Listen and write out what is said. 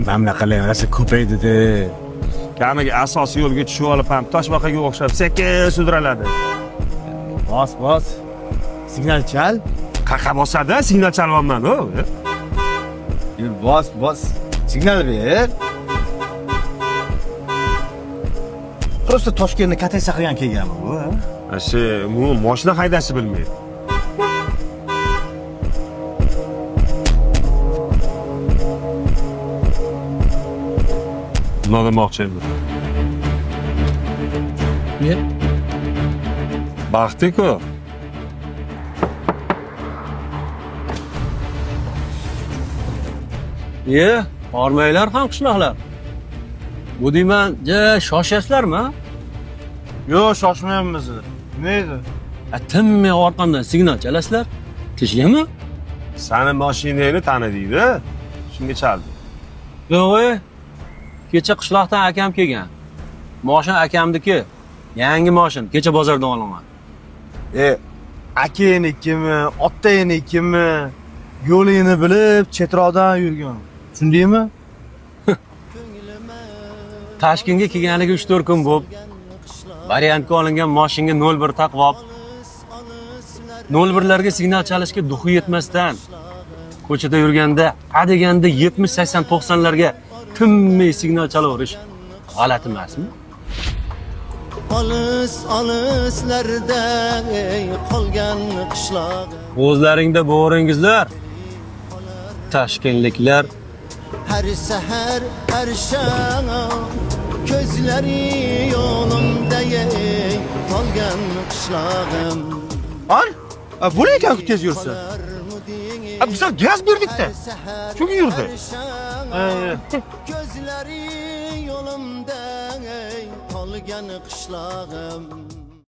Mamlaqalar narsa ko'paydi-da. Kamiga asosiy yo'lga tushib olib ham toshbaqaga o'xshab sekin sudraladi. Bos. Signal chal. Qaqa bosadi, signal chalyapman o. Yur, bos. Signal ber. Prosta Toshkentni kataysa qilgan kelganmi bu? Ashe, bu mashina haydashni bilmaydi. Nima demoqchi endi? Ne? Baxti-ku. Bormaylar ham qishloqlar. Bu deyman, shoshasizlarmi? Yo'q, shoshmayapmiz. Nima edi? Tinmay orqamdan signal chalasizlar. Tinchlikmi? Sani mashinangni tanidingda, shunga chaldi. Yo'q, kecha qishloqdan akam kelgan. Moshin akamniki. Yangi moshin, kecha bozordan olaman. Akanikimi, otayinikimi? Yo'lini bilib, chetroqdan yurgan. Tushundingmi? Toshkentga kelganiga 3-4 kun bo'lib, variantga olingan moshinga 01 taqib olib, 01larga signal chalishga duxi yetmasdan ko'chada yurganda, deganda 70, 80, 90larga tinmay signal chalaverish g'alati emasmi? Olislarda qolgan qishloq. O'zlaringda bo'ringizlar. Toshkentliklar Her seher, her şam gözleri yolumda qolgan qishlog'im. Bu ne ekan tez yursa? Biz gaz berdik-da. Çünkü yurdi. Gözleri yolumda qolgan qishlog'im.